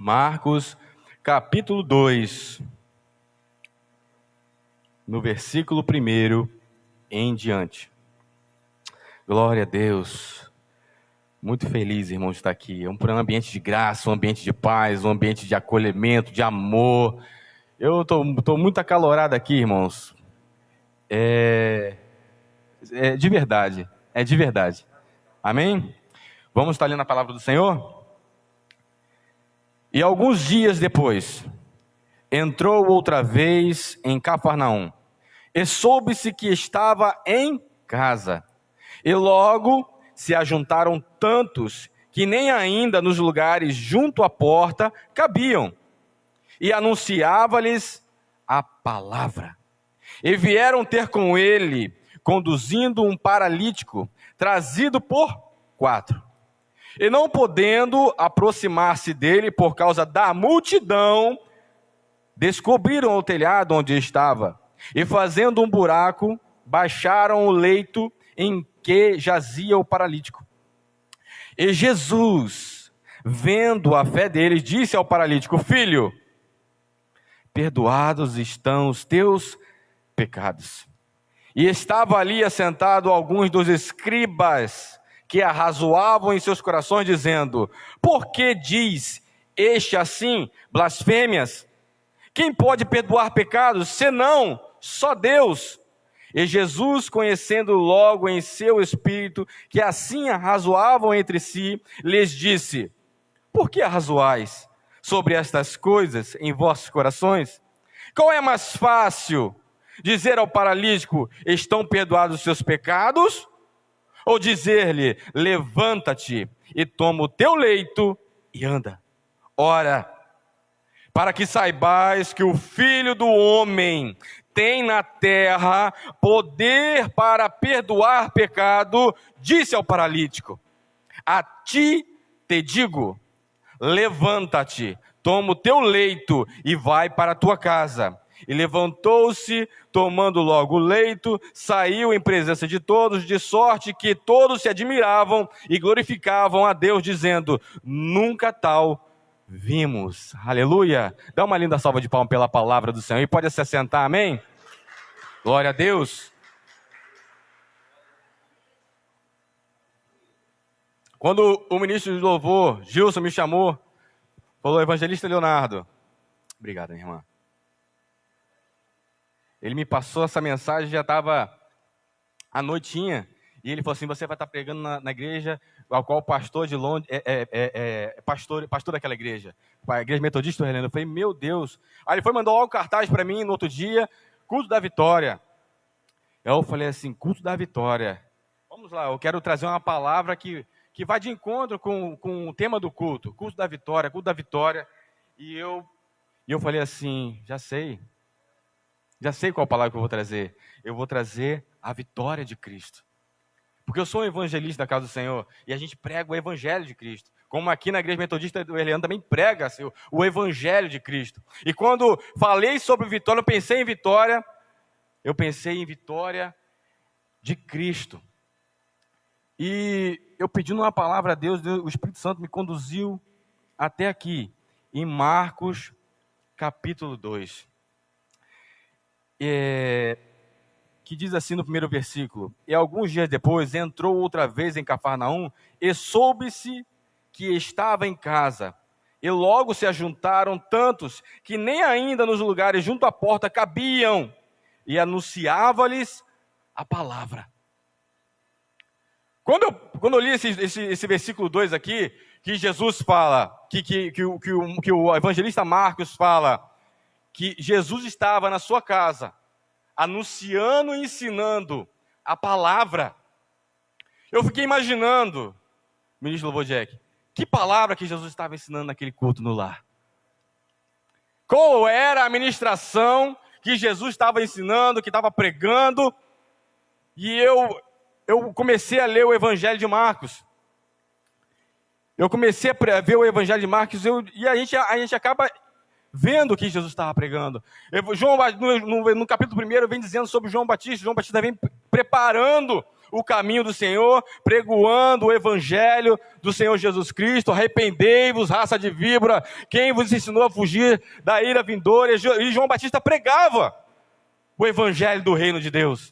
Marcos, capítulo 2, no versículo 1 em diante. Glória a Deus. Muito feliz, irmão, de estar aqui. É um ambiente de graça, um ambiente de paz, um ambiente de acolhimento, de amor. Eu estou muito acalorado aqui, irmãos. É de verdade. É de verdade. Amém? Vamos estar lendo a palavra do Senhor? E alguns dias depois, entrou outra vez em Cafarnaum, e soube-se que estava em casa. E logo se ajuntaram tantos, que nem ainda nos lugares junto à porta cabiam. E anunciava-lhes a palavra. E vieram ter com ele, conduzindo um paralítico, trazido por 4. E não podendo aproximar-se dele por causa da multidão, descobriram o telhado onde estava, e fazendo um buraco, baixaram o leito em que jazia o paralítico. E Jesus, vendo a fé deles, disse ao paralítico: Filho, perdoados estão os teus pecados. E estava ali assentado alguns dos escribas, que arrazoavam em seus corações, dizendo: Por que diz este assim blasfêmias? Quem pode perdoar pecados, senão só Deus? E Jesus, conhecendo logo em seu espírito que assim arrazoavam entre si, lhes disse: Por que arrazoais sobre estas coisas em vossos corações? Qual é mais fácil, dizer ao paralítico: estão perdoados os seus pecados? Ou dizer-lhe: levanta-te e toma o teu leito e anda? Ora, para que saibais que o Filho do Homem tem na terra poder para perdoar pecado, disse ao paralítico: a ti te digo, levanta-te, toma o teu leito e vai para a tua casa. E levantou-se, tomando logo o leito, saiu em presença de todos, de sorte que todos se admiravam e glorificavam a Deus, dizendo: nunca tal vimos. Aleluia! Dá uma linda salva de palmas pela palavra do Senhor e pode se assentar, amém? Glória a Deus! Quando o ministro de louvor, Gilson, me chamou, falou: Evangelista Leonardo, obrigado, minha irmã. Ele me passou essa mensagem, já estava à noitinha, e ele falou assim: você vai estar pregando na igreja, ao qual o pastor de Londres, pastor daquela igreja, a igreja metodista do Relendo. Eu falei: meu Deus. Aí ele foi, mandou logo cartaz para mim, no outro dia, culto da vitória. Eu falei assim: culto da vitória. Vamos lá, eu quero trazer uma palavra que vai de encontro com o tema do culto, culto da vitória, culto da vitória. E eu falei assim: já sei qual palavra que eu vou trazer. Eu vou trazer a vitória de Cristo. Porque eu sou um evangelista da casa do Senhor, e a gente prega o evangelho de Cristo. Como aqui na igreja metodista do Eliano também prega o evangelho de Cristo. E quando falei sobre vitória, eu pensei em vitória de Cristo. E eu pedindo uma palavra a Deus, o Espírito Santo me conduziu até aqui, em Marcos capítulo 2. Que diz assim no primeiro versículo: e alguns dias depois entrou outra vez em Cafarnaum, e soube-se que estava em casa. E logo se ajuntaram tantos, que nem ainda nos lugares junto à porta cabiam, e anunciava-lhes a palavra. Quando eu li esse versículo 2 aqui, que Jesus fala, que o evangelista Marcos fala, que Jesus estava na sua casa, anunciando e ensinando a palavra. Eu fiquei imaginando, ministro Louvor Jack, que palavra que Jesus estava ensinando naquele culto no lar. Qual era a ministração que Jesus estava ensinando, que estava pregando? E eu comecei a ler o Evangelho de Marcos. Eu comecei a ver o Evangelho de Marcos e a gente acaba vendo o que Jesus estava pregando. No capítulo 1 vem dizendo sobre João Batista. João Batista vem preparando o caminho do Senhor, pregoando o evangelho do Senhor Jesus Cristo. Arrependei-vos, raça de víbora, quem vos ensinou a fugir da ira vindoura? E João Batista pregava o evangelho do reino de Deus.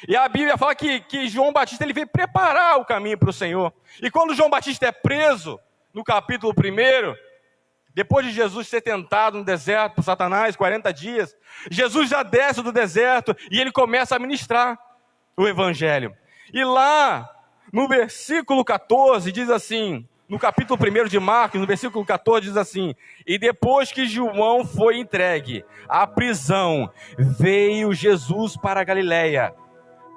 E a Bíblia fala que João Batista ele veio preparar o caminho para o Senhor. E quando João Batista é preso, no capítulo 1, depois de Jesus ser tentado no deserto por Satanás, 40 dias, Jesus já desce do deserto e ele começa a ministrar o evangelho. E lá, no versículo 14, diz assim, no capítulo 1 de Marcos, no versículo 14, diz assim: e depois que João foi entregue à prisão, veio Jesus para a Galileia,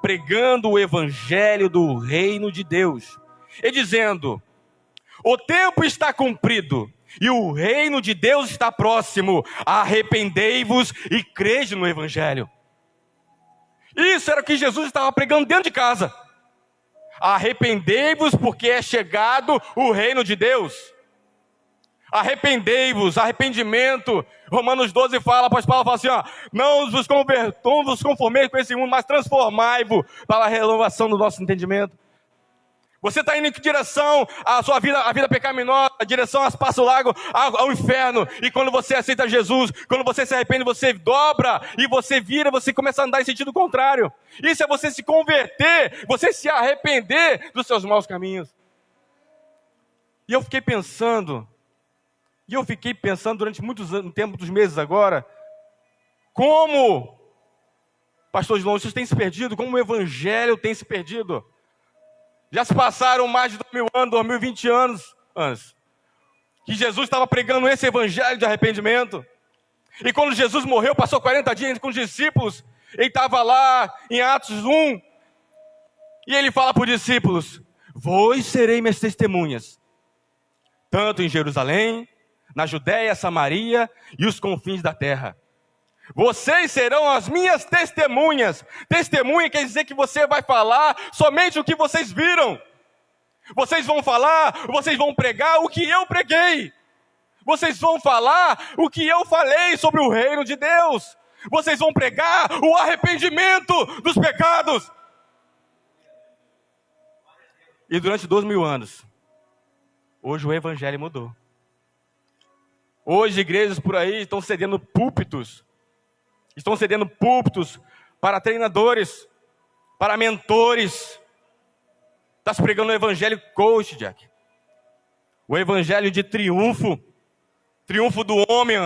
pregando o evangelho do reino de Deus, e dizendo: o tempo está cumprido, e o reino de Deus está próximo, arrependei-vos e crede no evangelho. Isso era o que Jesus estava pregando dentro de casa. Arrependei-vos, porque é chegado o reino de Deus. Arrependei-vos, arrependimento. Romanos 12 fala, após Paulo fala assim, ó: não vos conformeis com esse mundo, mas transformai-vos para a renovação do nosso entendimento. Você está indo em que direção à sua vida, a vida pecaminosa, a direção a espaço largo, ao inferno. E quando você aceita Jesus, quando você se arrepende, você dobra e você vira, você começa a andar em sentido contrário. Isso é você se converter, você se arrepender dos seus maus caminhos. E eu fiquei pensando durante muitos meses agora, como, pastor João, isso tem se perdido, como o evangelho tem se perdido. Já se passaram mais de 2000 anos, 2020 anos antes, que Jesus estava pregando esse evangelho de arrependimento. E quando Jesus morreu, passou 40 dias com os discípulos, ele estava lá em Atos 1, e ele fala para os discípulos: vós sereis minhas testemunhas, tanto em Jerusalém, na Judéia, Samaria e os confins da terra. Vocês serão as minhas testemunhas. Testemunha quer dizer que você vai falar somente o que vocês viram. Vocês vão falar, vocês vão pregar o que eu preguei. Vocês vão falar o que eu falei sobre o reino de Deus. Vocês vão pregar o arrependimento dos pecados. E durante 2000 anos, hoje o evangelho mudou. Hoje igrejas por aí estão cedendo púlpitos. Estão cedendo púlpitos para treinadores, para mentores. Está se pregando o evangelho coach, Jack. O evangelho de triunfo. Triunfo do homem,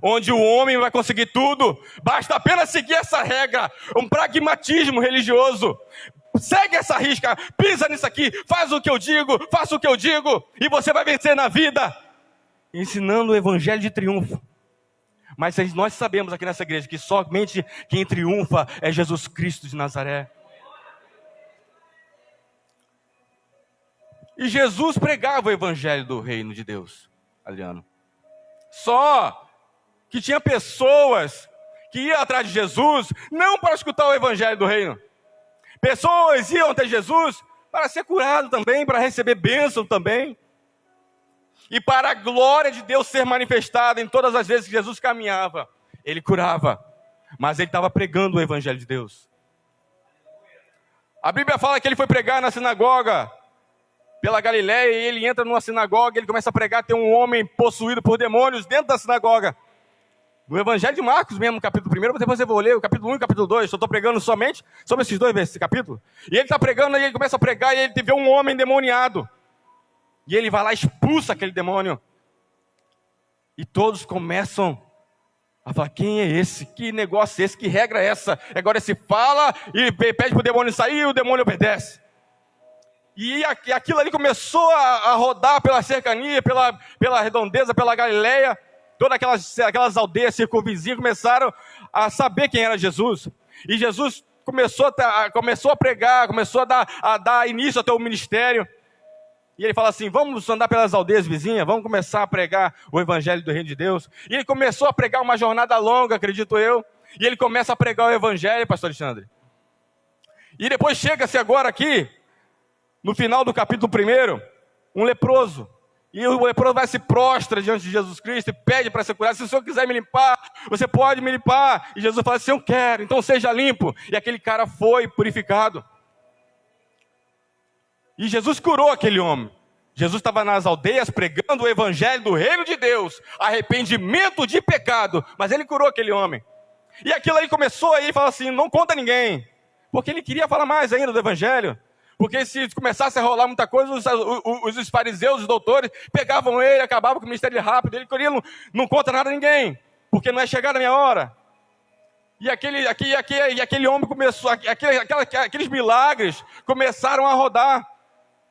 onde o homem vai conseguir tudo. Basta apenas seguir essa regra. Um pragmatismo religioso. Segue essa risca, pisa nisso aqui, faz o que eu digo, faça o que eu digo, e você vai vencer na vida. Ensinando o evangelho de triunfo. Mas nós sabemos aqui nessa igreja que somente quem triunfa é Jesus Cristo de Nazaré. E Jesus pregava o evangelho do reino de Deus, Adriano. Só que tinha pessoas que iam atrás de Jesus, não para escutar o evangelho do reino. Pessoas iam até Jesus para ser curado também, para receber bênção também. E para a glória de Deus ser manifestada em todas as vezes que Jesus caminhava, ele curava, mas ele estava pregando o evangelho de Deus. A Bíblia fala que ele foi pregar na sinagoga pela Galileia, e ele entra numa sinagoga, ele começa a pregar, tem um homem possuído por demônios dentro da sinagoga. No evangelho de Marcos mesmo, capítulo 1, depois eu vou ler o capítulo 1 e o capítulo 2, só estou pregando somente sobre esses dois capítulos. E ele está pregando, e ele começa a pregar, e ele vê um homem endemoniado. E ele vai lá e expulsa aquele demônio. E todos começam a falar: quem é esse? Que negócio é esse? Que regra é essa? Agora se fala e pede para o demônio sair e o demônio obedece. E aquilo ali começou a rodar pela cercania, pela redondeza, pela Galileia. Todas aquelas aldeias circunvizinhas começaram a saber quem era Jesus. E Jesus começou a pregar, começou a dar início ao seu ministério. E ele fala assim: vamos andar pelas aldeias vizinhas, vamos começar a pregar o evangelho do reino de Deus. E ele começou a pregar uma jornada longa, acredito eu. E ele começa a pregar o evangelho, pastor Alexandre. E depois chega-se agora aqui, no final do capítulo 1, um leproso. E o leproso vai se prostra diante de Jesus Cristo e pede para ser curado. Se o Senhor quiser me limpar, você pode me limpar. E Jesus fala assim, eu quero, então seja limpo. E aquele cara foi purificado. E Jesus curou aquele homem. Jesus estava nas aldeias pregando o evangelho do reino de Deus, arrependimento de pecado, mas ele curou aquele homem. E aquilo aí começou aí e falou assim, não conta a ninguém, porque ele queria falar mais ainda do evangelho, porque se começasse a rolar muita coisa, os fariseus, os doutores, pegavam ele, acabavam com o ministério rápido, ele queria, não conta nada a ninguém, porque não é chegada a minha hora. E aquele homem começou, aqueles milagres começaram a rodar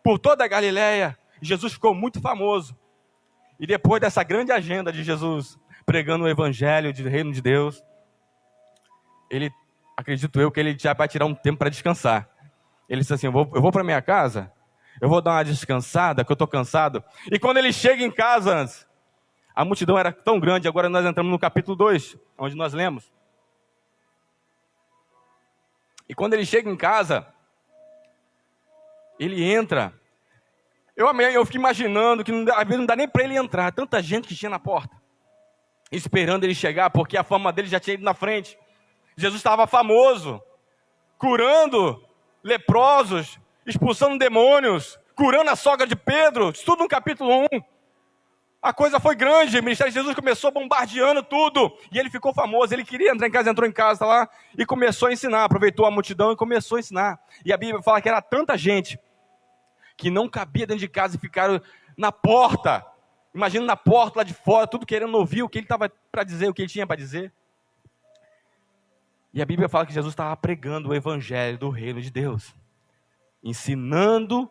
por toda a Galileia. Jesus ficou muito famoso. E depois dessa grande agenda de Jesus pregando o evangelho do reino de Deus, acredito eu que ele já vai tirar um tempo para descansar. Ele disse assim, eu vou para minha casa, eu vou dar uma descansada, que eu estou cansado. E quando ele chega em casa, a multidão era tão grande, agora nós entramos no capítulo 2, onde nós lemos. E quando ele chega em casa, ele entra. Eu fico imaginando que às vezes não dá nem para ele entrar. Tanta gente que tinha na porta, esperando ele chegar, porque a fama dele já tinha ido na frente. Jesus estava famoso, curando leprosos, expulsando demônios, curando a sogra de Pedro. Isso tudo no capítulo 1. A coisa foi grande, o ministério de Jesus começou bombardeando tudo. E ele ficou famoso, ele queria entrar em casa, entrou em casa lá e começou a ensinar. Aproveitou a multidão e começou a ensinar. E a Bíblia fala que era tanta gente que não cabia dentro de casa e ficaram na porta. Imagina na porta lá de fora, tudo querendo ouvir o que ele estava para dizer, o que ele tinha para dizer. E a Bíblia fala que Jesus estava pregando o evangelho do reino de Deus, ensinando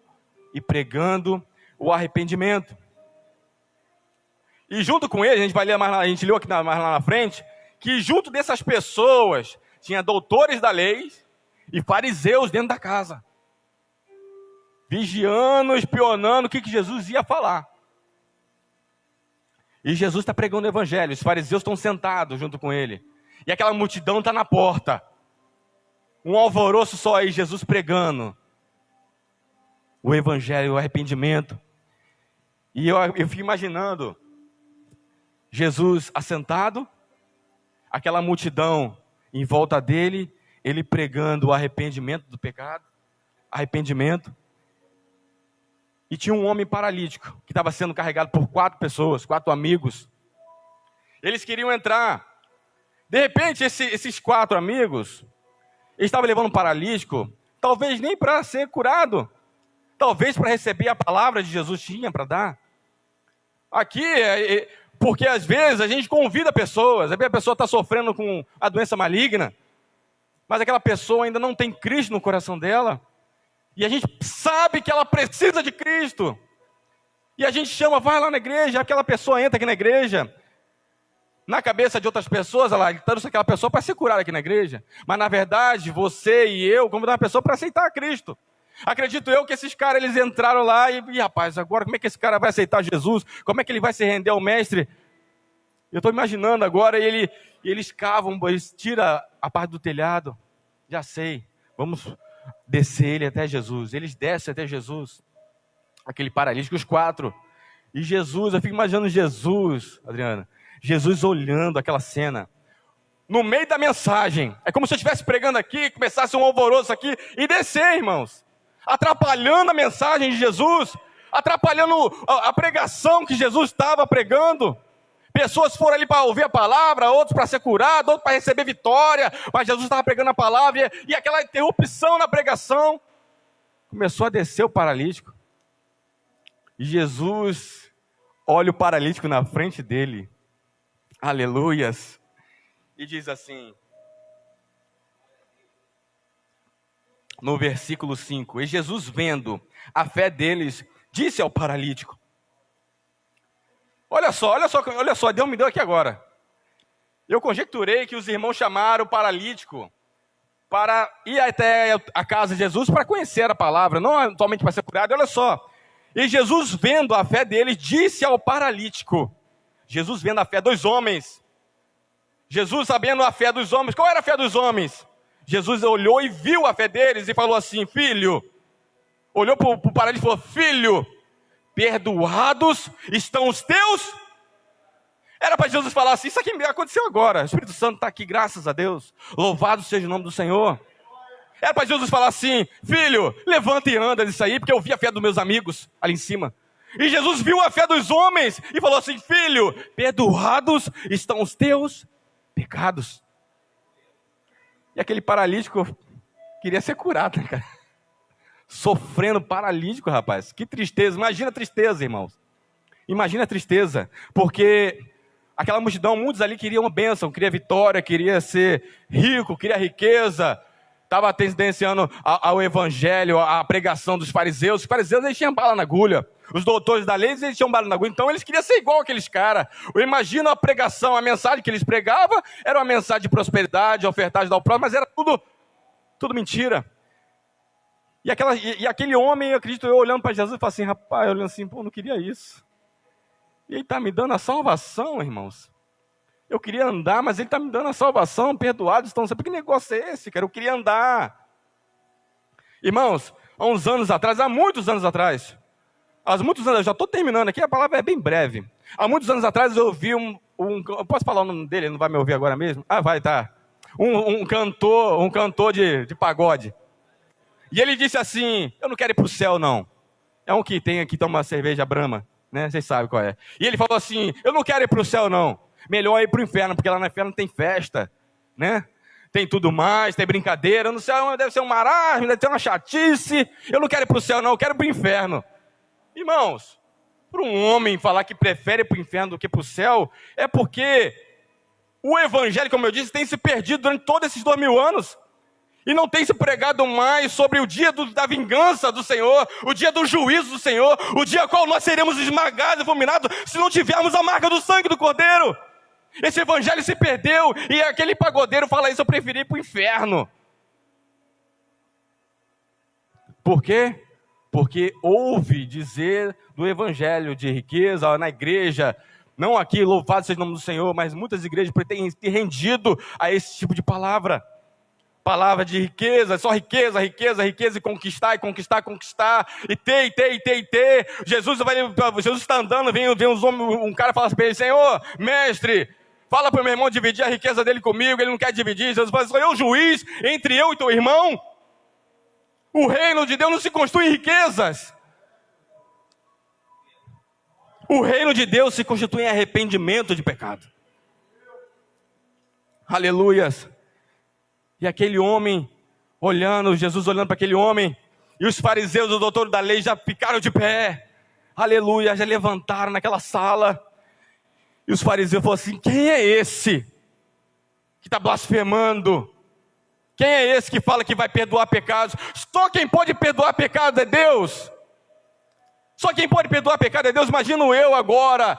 e pregando o arrependimento. E junto com ele, a gente vai ler mais lá, a gente leu aqui mais lá na frente, que junto dessas pessoas tinha doutores da lei e fariseus dentro da casa, vigiando, espionando o que Jesus ia falar. E Jesus está pregando o evangelho, os fariseus estão sentados junto com ele. E aquela multidão está na porta. Um alvoroço só aí, Jesus pregando o evangelho, o arrependimento. E eu fico imaginando Jesus assentado, aquela multidão em volta dele, ele pregando o arrependimento do pecado, arrependimento. E tinha um homem paralítico, que estava sendo carregado por 4 pessoas, 4 amigos. Eles queriam entrar. De repente, esses 4 amigos, eles estavam levando um paralítico, talvez nem para ser curado, talvez para receber a palavra de Jesus tinha para dar. Aqui, porque às vezes a gente convida pessoas, a pessoa está sofrendo com a doença maligna, mas aquela pessoa ainda não tem Cristo no coração dela, e a gente sabe que ela precisa de Cristo, e a gente chama, vai lá na igreja, aquela pessoa entra aqui na igreja. Na cabeça de outras pessoas, ela trouxe aquela pessoa para ser curada aqui na igreja. Mas na verdade, você e eu convidamos uma pessoa para aceitar Cristo. Acredito eu que esses caras, eles entraram lá e rapaz, agora como é que esse cara vai aceitar Jesus? Como é que ele vai se render ao mestre? Eu estou imaginando agora, eles cavam, eles tiram a parte do telhado. Já sei, vamos descer ele até Jesus. Eles descem até Jesus. Aquele paralítico, os 4. E Jesus, eu fico imaginando Jesus, Adriana, Jesus olhando aquela cena, no meio da mensagem, é como se eu estivesse pregando aqui, começasse um alvoroço aqui, e descer, irmãos, atrapalhando a mensagem de Jesus, atrapalhando a pregação que Jesus estava pregando. Pessoas foram ali para ouvir a palavra, outros para ser curado, outros para receber vitória, mas Jesus estava pregando a palavra, e aquela interrupção na pregação, começou a descer o paralítico, e Jesus olha o paralítico na frente dele, aleluias, e diz assim, no versículo 5, e Jesus vendo a fé deles, disse ao paralítico, olha só, Deus me deu aqui agora, eu conjecturei que os irmãos chamaram o paralítico para ir até a casa de Jesus para conhecer a palavra, não somente para ser curado. Olha só, e Jesus vendo a fé deles, disse ao paralítico, Jesus vendo a fé dos homens, Jesus sabendo a fé dos homens, qual era a fé dos homens? Jesus olhou e viu a fé deles e falou assim, filho, olhou para o paralítico e falou, filho, perdoados estão os teus. Era para Jesus falar assim, isso aqui aconteceu agora, o Espírito Santo está aqui, graças a Deus, louvado seja o nome do Senhor. Era para Jesus falar assim, filho, levanta e anda nisso aí, porque eu vi a fé dos meus amigos ali em cima. E Jesus viu a fé dos homens e falou assim, filho, perdoados estão os teus pecados. E aquele paralítico queria ser curado, né, cara? Sofrendo paralítico, rapaz. Que tristeza. Imagina a tristeza, irmãos. Imagina a tristeza. Porque aquela multidão, muitos ali queriam bênção, queria vitória, queria ser rico, queria riqueza. Estava tendenciando ao evangelho, à pregação dos fariseus. Os fariseus, eles tinham bala na agulha. Os doutores da lei, eles tinham bala na agulha. Então, eles queriam ser igual aqueles caras. Eu imagino a pregação, a mensagem que eles pregavam, era uma mensagem de prosperidade, ofertagem ao próximo, mas era tudo mentira. E aquele homem, eu acredito, eu olhando para Jesus, e falei assim, rapaz, olhando assim, pô, não queria isso. E ele está me dando a salvação, irmãos. Eu queria andar, mas ele está me dando a salvação, perdoados estão sempre. Que negócio é esse, cara? Eu queria andar. Irmãos, há uns anos atrás, há muitos anos atrás, eu já estou terminando aqui, a palavra é bem breve. Há muitos anos atrás eu vi eu posso falar o nome dele, ele não vai me ouvir agora mesmo? Ah, vai, tá. Um cantor de pagode. E ele disse assim, eu não quero ir para o céu, não. É um que tem aqui, toma cerveja Brahma, né? Vocês sabem qual é. E ele falou assim, eu não quero ir para o céu, não. Melhor ir para o inferno, porque lá no inferno tem festa, né? Tem tudo mais, tem brincadeira. No céu deve ser um marasmo, deve ter uma chatice. Eu não quero ir para o céu, não, eu quero ir para o inferno. Irmãos, para um homem falar que prefere ir para o inferno do que para o céu, é porque o evangelho, como eu disse, tem se perdido durante todos esses 2000 anos. E não tem se pregado mais sobre o dia da vingança do Senhor, o dia do juízo do Senhor, o dia ao qual nós seremos esmagados e fulminados se não tivermos a marca do sangue do Cordeiro. Esse evangelho se perdeu e aquele pagodeiro fala isso, eu preferi ir para o inferno. Por quê? Porque ouve dizer do evangelho de riqueza na igreja, não aqui, louvado seja o nome do Senhor, mas muitas igrejas têm se rendido a esse tipo de palavra. Palavra de riqueza, só riqueza, riqueza, riqueza, e conquistar, e ter. Jesus está andando, vem uns homens, um cara fala para ele, Senhor, mestre, fala para o meu irmão dividir a riqueza dele comigo, ele não quer dividir. Jesus fala, sou eu o juiz entre eu e teu irmão? O reino de Deus não se constitui em riquezas. O reino de Deus se constitui em arrependimento de pecado. Aleluias. E aquele homem, Jesus olhando para aquele homem, e os fariseus, o doutor da lei, já ficaram de pé. Aleluia, já levantaram naquela sala. E os fariseus falaram assim, quem é esse que está blasfemando? Quem é esse que fala que vai perdoar pecados? Só quem pode perdoar pecado é Deus. Só quem pode perdoar pecado é Deus. Imagino eu agora,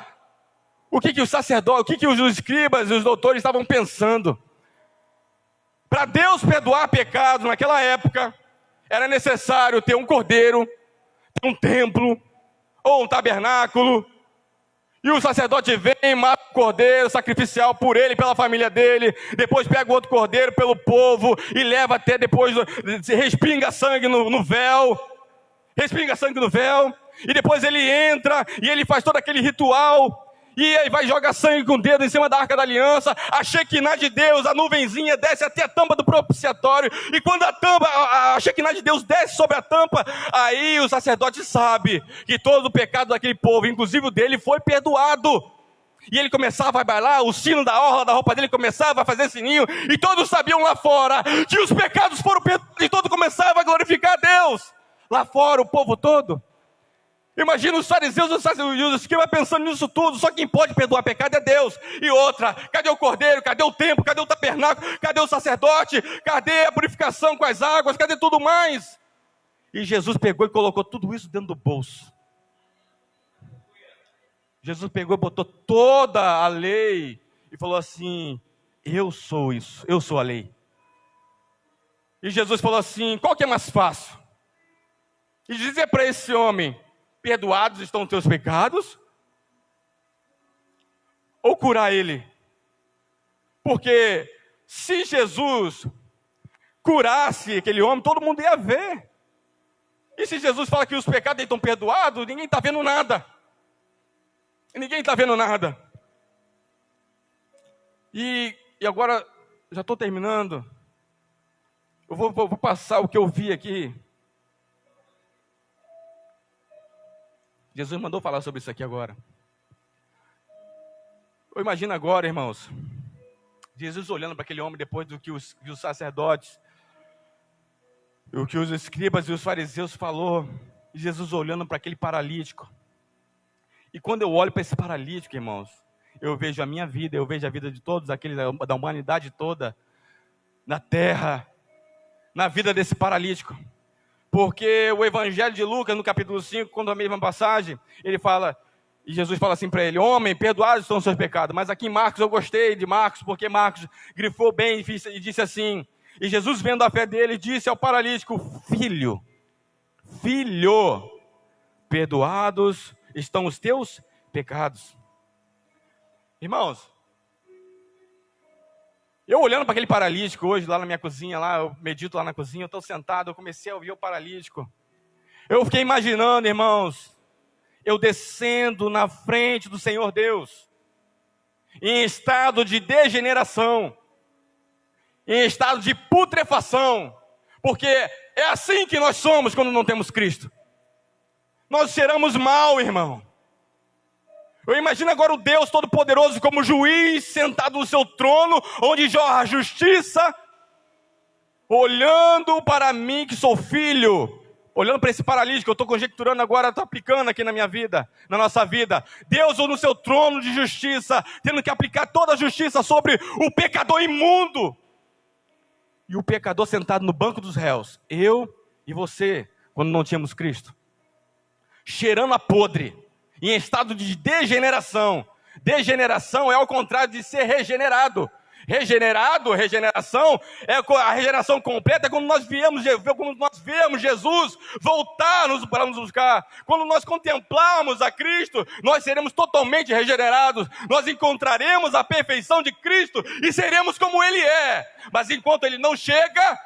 o que os sacerdotes, o que os escribas e os doutores estavam pensando. Para Deus perdoar pecado naquela época, era necessário ter um cordeiro, ter um templo, ou um tabernáculo. E o sacerdote vem, mata o cordeiro sacrificial por ele e pela família dele. Depois pega o outro cordeiro pelo povo e leva até depois, respinga sangue no véu. Respinga sangue no véu. E depois ele entra e ele faz todo aquele ritual. E aí vai jogar sangue com o dedo em cima da Arca da Aliança, a Shekinah de Deus, a nuvenzinha desce até a tampa do propiciatório, e quando a Shekinah de Deus desce sobre a tampa, aí o sacerdote sabe que todo o pecado daquele povo, inclusive o dele, foi perdoado. E ele começava a bailar, o sino da orla da roupa dele começava a fazer sininho, e todos sabiam lá fora que os pecados foram perdoados, e todo começava a glorificar a Deus. Lá fora, o povo todo. Imagina os fariseus e os escribas pensando nisso tudo. Só quem pode perdoar pecado é Deus. E outra, cadê o cordeiro? Cadê o templo? Cadê o tabernáculo? Cadê o sacerdote? Cadê a purificação com as águas? Cadê tudo mais? E Jesus pegou e colocou tudo isso dentro do bolso. Jesus pegou e botou toda a lei e falou assim, eu sou isso, eu sou a lei. E Jesus falou assim, qual que é mais fácil? E dizer para esse homem, perdoados estão os teus pecados, ou curar ele? Porque se Jesus curasse aquele homem, todo mundo ia ver. E se Jesus fala que os pecados estão perdoados, ninguém está vendo nada. Ninguém está vendo nada. E agora, já estou terminando. Eu vou passar o que eu vi aqui. Jesus mandou falar sobre isso aqui agora. Eu imagino agora, irmãos, Jesus olhando para aquele homem depois do que os sacerdotes, o que os escribas e os fariseus falou, e Jesus olhando para aquele paralítico. E quando eu olho para esse paralítico, irmãos, eu vejo a minha vida, eu vejo a vida de todos aqueles da humanidade toda, na terra, na vida desse paralítico. Porque o Evangelho de Lucas, no capítulo 5, quando a mesma passagem, ele fala, e Jesus fala assim para ele: homem, perdoados estão os seus pecados. Mas aqui em Marcos, eu gostei de Marcos, porque Marcos grifou bem e disse assim, e Jesus, vendo a fé dele, disse ao paralítico: filho, perdoados estão os teus pecados. Irmãos, eu olhando para aquele paralítico hoje, lá na minha cozinha, lá, eu medito lá na cozinha, eu estou sentado, eu comecei a ouvir o paralítico. Eu fiquei imaginando, irmãos, eu descendo na frente do Senhor Deus, em estado de degeneração, em estado de putrefação, porque é assim que nós somos quando não temos Cristo. Nós cheiramos mal, irmão. Eu imagino agora o Deus Todo-Poderoso como juiz, sentado no seu trono, onde jorra a justiça, olhando para mim que sou filho, olhando para esse paralítico, eu estou conjecturando agora, estou aplicando aqui na minha vida, na nossa vida. Deus no seu trono de justiça, tendo que aplicar toda a justiça sobre o pecador imundo. E o pecador sentado no banco dos réus, eu e você, quando não tínhamos Cristo, cheirando a podre, em estado de degeneração. Degeneração é ao contrário de ser regenerado. Regeneração é a regeneração completa, é quando nós vemos Jesus voltar para nos buscar. Quando nós contemplamos a Cristo, nós seremos totalmente regenerados. Nós encontraremos a perfeição de Cristo e seremos como Ele é. Mas enquanto Ele não chega,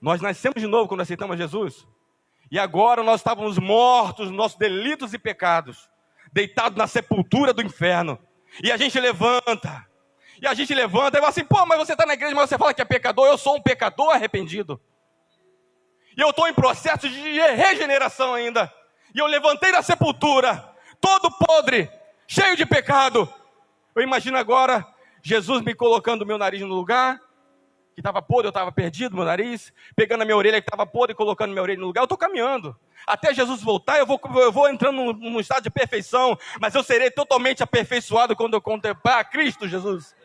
nós nascemos de novo quando aceitamos Jesus. E agora nós estávamos mortos nos nossos delitos e pecados, deitados na sepultura do inferno. E a gente levanta e fala assim: pô, mas você está na igreja, mas você fala que é pecador. Eu sou um pecador arrependido. E eu estou em processo de regeneração ainda. E eu levantei da sepultura, todo podre, cheio de pecado. Eu imagino agora Jesus me colocando o meu nariz no lugar que estava podre, eu estava perdido, meu nariz, pegando a minha orelha que estava podre e colocando minha orelha no lugar. Eu estou caminhando. Até Jesus voltar, eu vou entrando num estado de perfeição, mas eu serei totalmente aperfeiçoado quando eu contemplar a Cristo Jesus.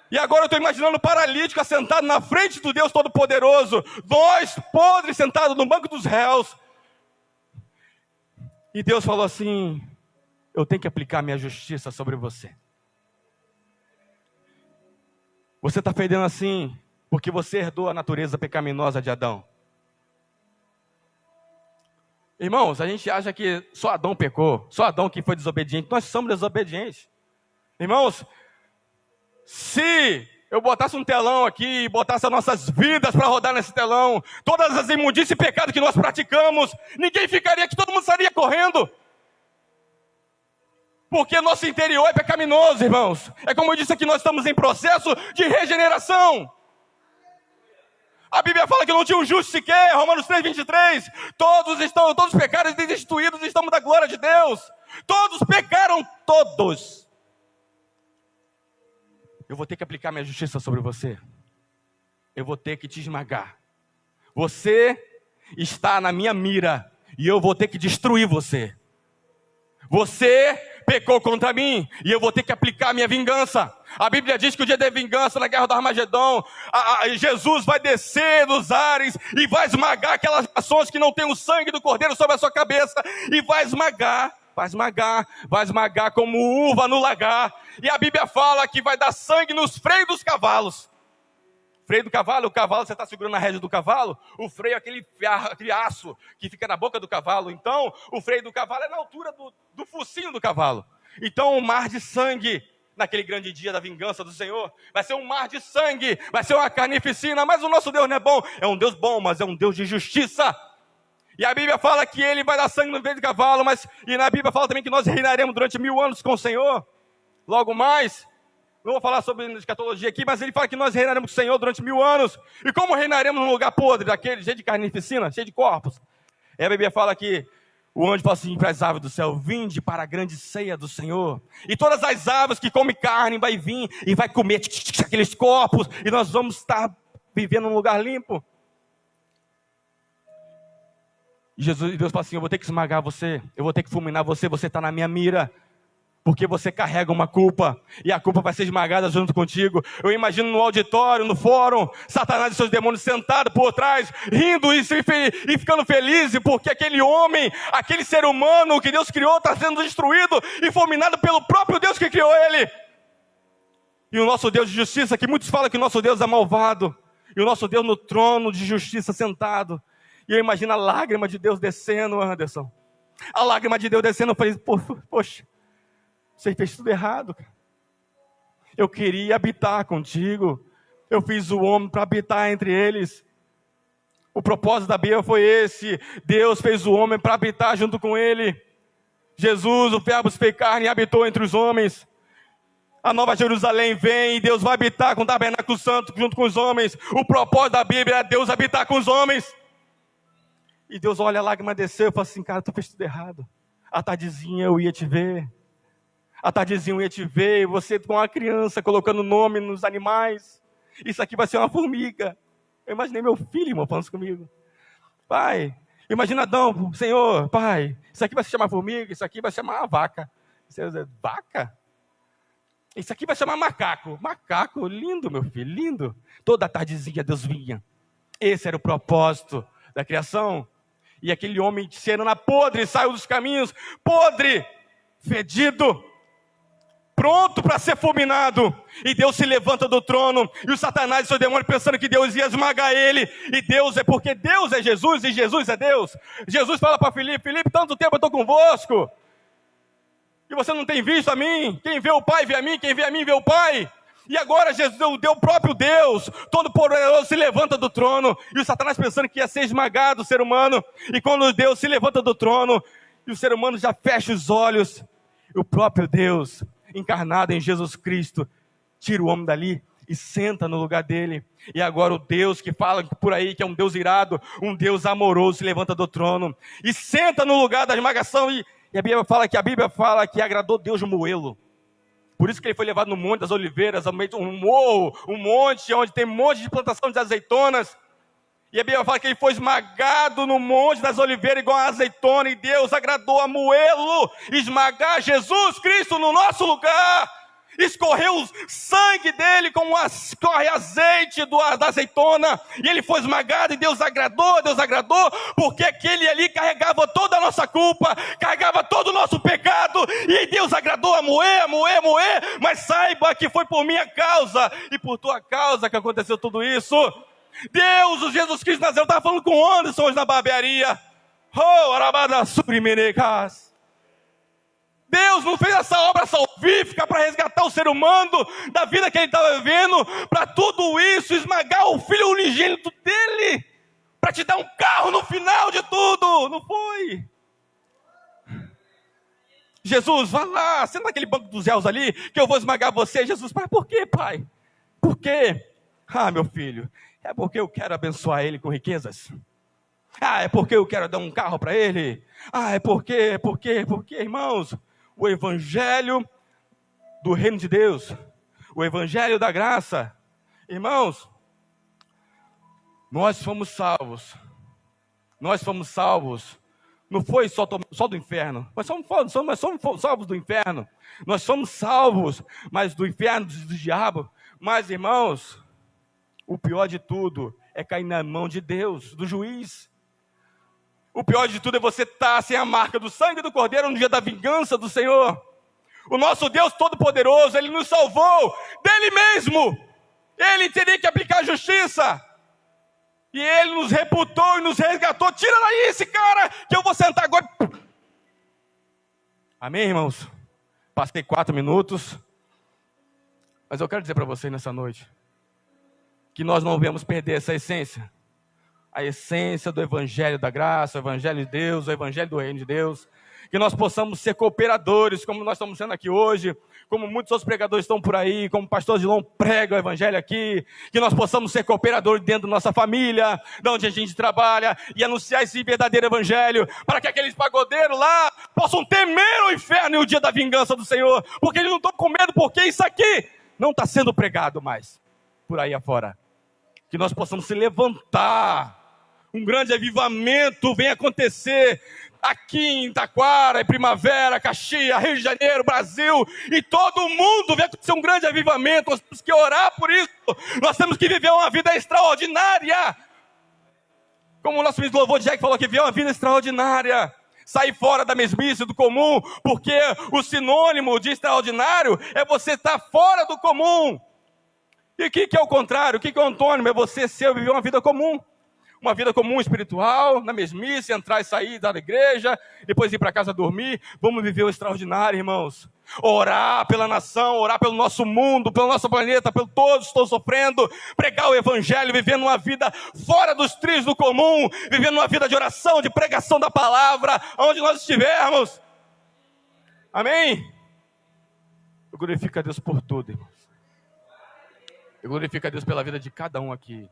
E agora eu estou imaginando o paralítico assentado na frente do Deus Todo-Poderoso, nós, podres, sentados no banco dos réus. E Deus falou assim: eu tenho que aplicar minha justiça sobre você. Você está fedendo assim porque você herdou a natureza pecaminosa de Adão. Irmãos, a gente acha que só Adão pecou, só Adão que foi desobediente. Nós somos desobedientes. Irmãos, se eu botasse um telão aqui e botasse as nossas vidas para rodar nesse telão, todas as imundícias e pecados que nós praticamos, ninguém ficaria aqui, todo mundo estaria correndo. Porque nosso interior é pecaminoso, irmãos. É como eu disse aqui, nós estamos em processo de regeneração. A Bíblia fala que não tinha um justo sequer, Romanos 3:23. Todos os pecados destituídos, estamos da glória de Deus. Todos pecaram, todos. Eu vou ter que aplicar minha justiça sobre você. Eu vou ter que te esmagar. Você está na minha mira e eu vou ter que destruir você. Você pecou contra mim e eu vou ter que aplicar a minha vingança. A Bíblia diz que o dia da vingança, na guerra do Armagedon, Jesus vai descer dos ares e vai esmagar aquelas nações que não têm o sangue do cordeiro sobre a sua cabeça, e vai esmagar como uva no lagar. E a Bíblia fala que vai dar sangue nos freios dos cavalos. Freio do cavalo, o cavalo, você está segurando a rédea do cavalo, o freio é aquele aço que fica na boca do cavalo. Então, o freio do cavalo é na altura do focinho do cavalo. Então, um mar de sangue naquele grande dia da vingança do Senhor. Vai ser um mar de sangue, vai ser uma carnificina, mas o nosso Deus não é bom. É um Deus bom, mas é um Deus de justiça. E a Bíblia fala que ele vai dar sangue no ventre de cavalo, e na Bíblia fala também que nós reinaremos durante 1000 anos com o Senhor. Logo mais, não vou falar sobre escatologia aqui, mas ele fala que nós reinaremos com o Senhor durante 1000 anos. E como reinaremos num lugar podre, daquele cheio de carnificina, cheio de corpos? E a Bíblia fala que o anjo fala assim para as aves do céu: vinde para a grande ceia do Senhor. E todas as aves que comem carne vai vir e vai comer aqueles corpos, e nós vamos estar vivendo num lugar limpo. E Deus fala assim: eu vou ter que esmagar você, eu vou ter que fulminar você, você está na minha mira. Porque você carrega uma culpa, e a culpa vai ser esmagada junto contigo. Eu imagino no auditório, no fórum, Satanás e seus demônios sentados por trás, rindo e ficando felizes, porque aquele homem, aquele ser humano que Deus criou, está sendo destruído e fulminado pelo próprio Deus que criou ele. E o nosso Deus de justiça, que muitos falam que o nosso Deus é malvado, e o nosso Deus no trono de justiça sentado. E eu imagino a lágrima de Deus descendo, Anderson. A lágrima de Deus descendo, eu falei: poxa, você fez tudo errado, cara. Eu queria habitar contigo. Eu fiz o homem para habitar entre eles. O propósito da Bíblia foi esse. Deus fez o homem para habitar junto com ele. Jesus, o verbo se fez carne e habitou entre os homens. A nova Jerusalém vem e Deus vai habitar com o tabernáculo santo junto com os homens. O propósito da Bíblia é Deus habitar com os homens. E Deus olha a lágrima descer e fala assim: cara, tu fez tudo errado. À tardezinha eu ia te ver. À tardezinha eu ia te ver, você com uma criança colocando nome nos animais. Isso aqui vai ser uma formiga. Eu imaginei meu filho, irmão, falando isso comigo. Pai, imagina Adão: Senhor, pai, isso aqui vai se chamar formiga, isso aqui vai se chamar vaca. Você vai dizer: vaca? Isso aqui vai chamar macaco. Macaco, lindo, meu filho, lindo. Toda tardezinha Deus vinha. Esse era o propósito da criação. E aquele homem que se era podre, saiu dos caminhos, podre, fedido, pronto para ser fulminado. E Deus se levanta do trono, e o Satanás e seu demônio pensando que Deus ia esmagar ele. E Deus é porque Deus é Jesus e Jesus é Deus. Jesus fala para Filipe: Filipe, tanto tempo eu estou convosco, e você não tem visto a mim. Quem vê o Pai vê a mim, quem vê a mim vê o Pai. E agora Jesus, o próprio Deus, todo-poderoso, se levanta do trono. E o Satanás pensando que ia ser esmagado o ser humano. E quando Deus se levanta do trono, e o ser humano já fecha os olhos, o próprio Deus, encarnado em Jesus Cristo, tira o homem dali e senta no lugar dele. E agora o Deus que fala por aí que é um Deus irado, um Deus amoroso, se levanta do trono e senta no lugar da esmagação. E a Bíblia fala que agradou Deus moê-lo. Por isso que ele foi levado no Monte das Oliveiras, um morro, um monte onde tem um monte de plantação de azeitonas. E a Bíblia fala que ele foi esmagado no Monte das Oliveiras igual a azeitona. E Deus agradou a moê-lo, esmagar Jesus Cristo no nosso lugar. Escorreu o sangue dele como escorre azeite da azeitona. E ele foi esmagado e Deus agradou, porque aquele ali carregava toda a nossa culpa, carregava todo o nosso pecado. E Deus agradou a moer. Mas saiba que foi por minha causa e por tua causa que aconteceu tudo isso. Deus, o Jesus Cristo Nazareno, eu estava falando com o Anderson hoje na barbearia. Oh, arabada suprimenecas. Deus não fez essa obra salvífica para resgatar o ser humano da vida que ele estava vivendo, para tudo isso esmagar o filho unigênito dele, para te dar um carro no final de tudo. Não foi? Jesus, vá lá, senta naquele banco dos réus ali, que eu vou esmagar você. Jesus, pai, por quê, pai? Por quê? Ah, meu filho, é porque eu quero abençoar ele com riquezas. Ah, é porque eu quero dar um carro para ele. Ah, é porque, irmãos, o evangelho do reino de Deus, o evangelho da graça, irmãos, nós fomos salvos, não foi só do inferno, nós somos salvos do inferno, nós somos salvos, mas do inferno, do diabo. Mas, irmãos, o pior de tudo é cair na mão de Deus, do juiz. O pior de tudo é você estar sem a marca do sangue do Cordeiro no dia da vingança do Senhor. O nosso Deus Todo-Poderoso, Ele nos salvou dele mesmo. Ele teria que aplicar a justiça. E Ele nos reputou e nos resgatou. Tira daí esse cara, que eu vou sentar agora. Amém, irmãos? Passei 4 minutos. Mas eu quero dizer para vocês nessa noite, que nós não devemos perder essa essência. A essência do Evangelho da graça, o Evangelho de Deus, o Evangelho do Reino de Deus. Que nós possamos ser cooperadores, como nós estamos sendo aqui hoje, como muitos outros pregadores estão por aí, como o pastor Gilon prega o Evangelho aqui, que nós possamos ser cooperadores dentro da nossa família, de onde a gente trabalha, e anunciar esse verdadeiro Evangelho, para que aqueles pagodeiros lá possam temer o inferno e o dia da vingança do Senhor, porque eles não estão com medo, porque isso aqui não está sendo pregado mais, por aí afora. Que nós possamos se levantar, um grande avivamento vem acontecer aqui em Taquara, em Primavera, Caxias, Rio de Janeiro, Brasil, e todo mundo vai acontecer um grande avivamento. Nós temos que orar por isso, nós temos que viver uma vida extraordinária, como o nosso ministro louvor de Jack falou, que viver uma vida extraordinária, sair fora da mesmice, do comum, porque o sinônimo de extraordinário é você estar fora do comum. E o que é o contrário? O que é o antônimo? É você viver uma vida comum. Uma vida comum espiritual, na mesmice, entrar e sair da igreja, depois ir para casa dormir. Vamos viver o extraordinário, irmãos. Orar pela nação, orar pelo nosso mundo, pelo nosso planeta, pelo todos que estão sofrendo. Pregar o Evangelho, vivendo uma vida fora dos trilhos do comum, vivendo uma vida de oração, de pregação da palavra, onde nós estivermos. Amém? Eu glorifico a Deus por tudo, irmãos. Eu glorifico a Deus pela vida de cada um aqui.